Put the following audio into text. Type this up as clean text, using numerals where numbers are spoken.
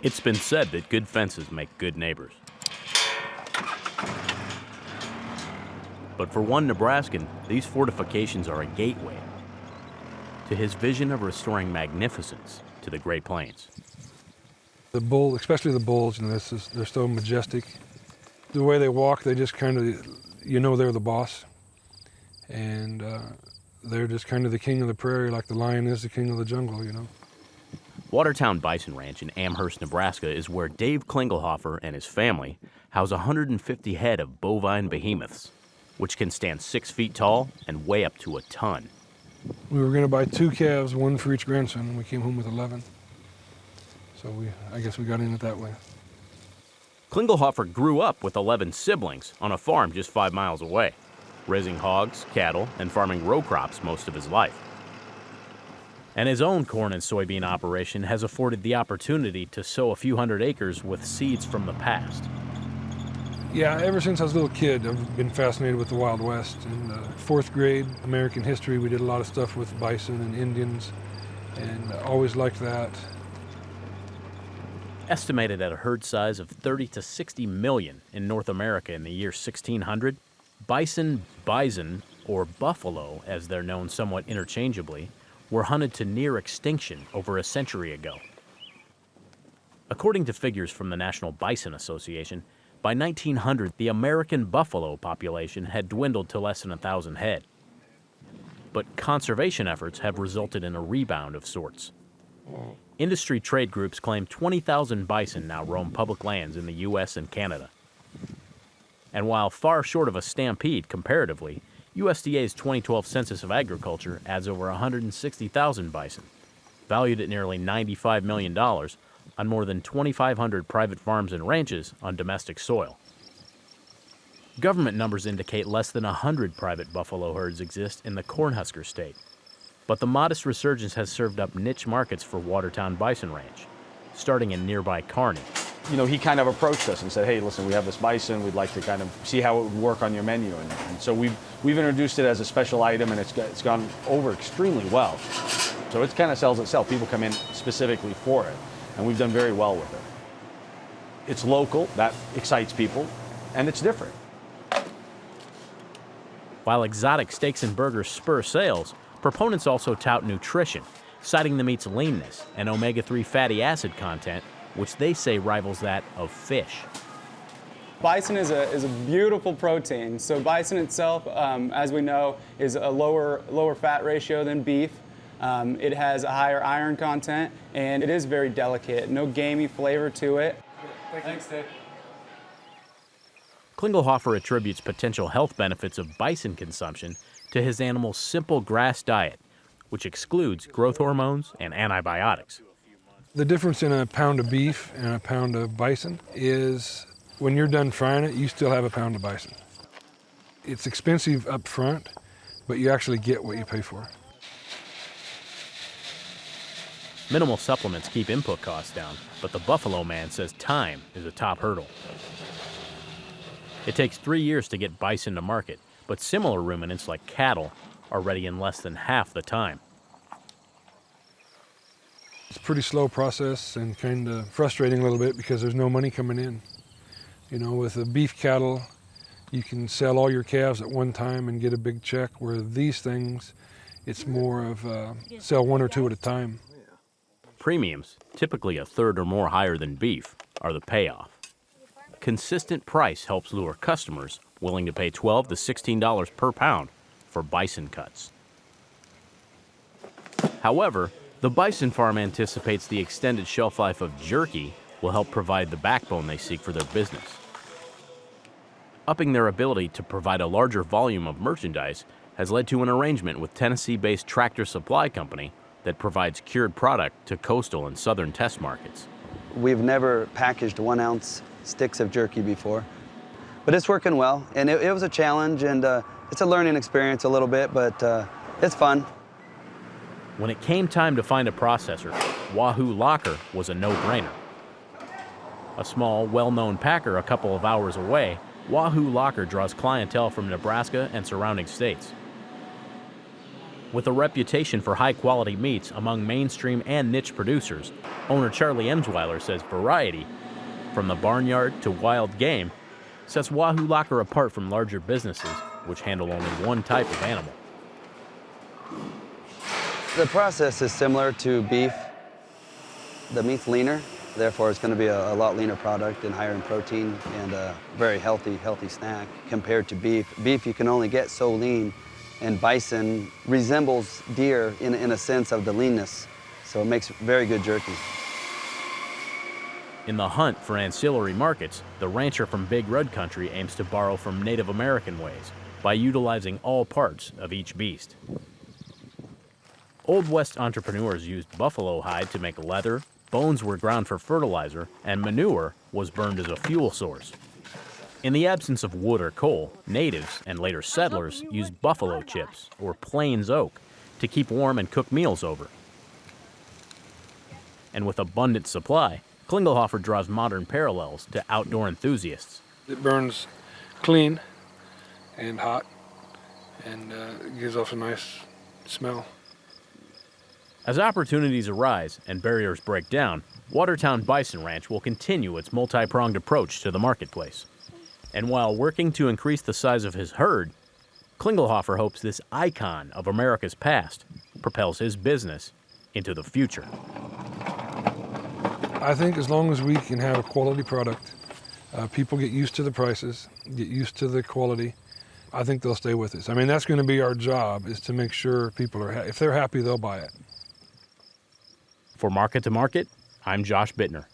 It's been said that good fences make good neighbors. But for one Nebraskan, these fortifications are a gateway to his vision of restoring magnificence to the Great Plains. The bull, especially the bulls, they're so majestic. The way they walk, they just kind of, they're the boss. And they're just kind of the king of the prairie, like the lion is the king of the jungle, Watertown Bison Ranch in Amherst, Nebraska is where Dave Klingelhofer and his family house 150 head of bovine behemoths, which can stand 6 feet tall and weigh up to a ton. We were going to buy 2 calves, 1 for each grandson, and we came home with 11. So I guess we got in it that way. Klingelhofer grew up with 11 siblings on a farm just 5 miles away, raising hogs, cattle, and farming row crops most of his life. And his own corn and soybean operation has afforded the opportunity to sow a few hundred acres with seeds from the past. Yeah, ever since I was a little kid, I've been fascinated with the Wild West. In 4th grade, American history, we did a lot of stuff with bison and Indians, and I always liked that. Estimated at a herd size of 30 to 60 million in North America in the year 1600, bison, or buffalo, as they're known somewhat interchangeably, were hunted to near extinction over a century ago. According to figures from the National Bison Association, by 1900, the American buffalo population had dwindled to less than 1,000 head. But conservation efforts have resulted in a rebound of sorts. Industry trade groups claim 20,000 bison now roam public lands in the U.S. and Canada. And while far short of a stampede comparatively, USDA's 2012 Census of Agriculture adds over 160,000 bison, valued at nearly $95 million, on more than 2,500 private farms and ranches on domestic soil. Government numbers indicate less than 100 private buffalo herds exist in the Cornhusker state, but the modest resurgence has served up niche markets for Watertown Bison Ranch, starting in nearby Kearney. He kind of approached us and said, hey, listen, we have this bison, we'd like to kind of see how it would work on your menu. And so we've introduced it as a special item, and it's gone over extremely well. So it kind of sells itself. People come in specifically for it, and we've done very well with it. It's local, that excites people, and it's different. While exotic steaks and burgers spur sales, proponents also tout nutrition, citing the meat's leanness and omega-3 fatty acid content, which they say rivals that of fish. Bison is a beautiful protein. So bison itself, as we know, is a lower fat ratio than beef. It has a higher iron content, and it is very delicate. No gamey flavor to it. Thanks, Dave. Klingelhofer attributes potential health benefits of bison consumption to his animal's simple grass diet, which excludes growth hormones and antibiotics. The difference in a pound of beef and a pound of bison is when you're done frying it, you still have a pound of bison. It's expensive up front, but you actually get what you pay for. Minimal supplements keep input costs down, but the Buffalo Man says time is a top hurdle. It takes 3 years to get bison to market, but similar ruminants like cattle are ready in less than half the time. It's a pretty slow process and kind of frustrating a little bit because there's no money coming in. With the beef cattle, you can sell all your calves at one time and get a big check, where these things, it's more of sell 1 or 2 at a time. Premiums, typically a third or more higher than beef, are the payoff. Consistent price helps lure customers willing to pay $12 to $16 per pound for bison cuts. However, the bison farm anticipates the extended shelf life of jerky will help provide the backbone they seek for their business. Upping their ability to provide a larger volume of merchandise has led to an arrangement with Tennessee-based Tractor Supply Company that provides cured product to coastal and southern test markets. We've never packaged 1-ounce sticks of jerky before, but it's working well. And it was a challenge, and it's a learning experience a little bit, but it's fun. When it came time to find a processor, Wahoo Locker was a no-brainer. A small, well-known packer a couple of hours away, Wahoo Locker draws clientele from Nebraska and surrounding states. With a reputation for high-quality meats among mainstream and niche producers, owner Charlie Emsweiler says variety, from the barnyard to wild game, sets Wahoo Locker apart from larger businesses, which handle only one type of animal. The process is similar to beef. The meat's leaner, therefore it's going to be a lot leaner product and higher in protein and a very healthy snack compared to beef. Beef you can only get so lean, and bison resembles deer in a sense of the leanness, so it makes very good jerky. In the hunt for ancillary markets, the rancher from Big Red Country aims to borrow from Native American ways by utilizing all parts of each beast. Old West entrepreneurs used buffalo hide to make leather, bones were ground for fertilizer, and manure was burned as a fuel source. In the absence of wood or coal, natives and later settlers used buffalo chips, or plains oak, to keep warm and cook meals over. And with abundant supply, Klingelhofer draws modern parallels to outdoor enthusiasts. It burns clean and hot, and it gives off a nice smell. As opportunities arise and barriers break down, Watertown Bison Ranch will continue its multi-pronged approach to the marketplace. And while working to increase the size of his herd, Klingelhofer hopes this icon of America's past propels his business into the future. I think as long as we can have a quality product, people get used to the prices, get used to the quality, I think they'll stay with us. I mean, that's going to be our job, is to make sure people are if they're happy, they'll buy it. For Market to Market, I'm Josh Bittner.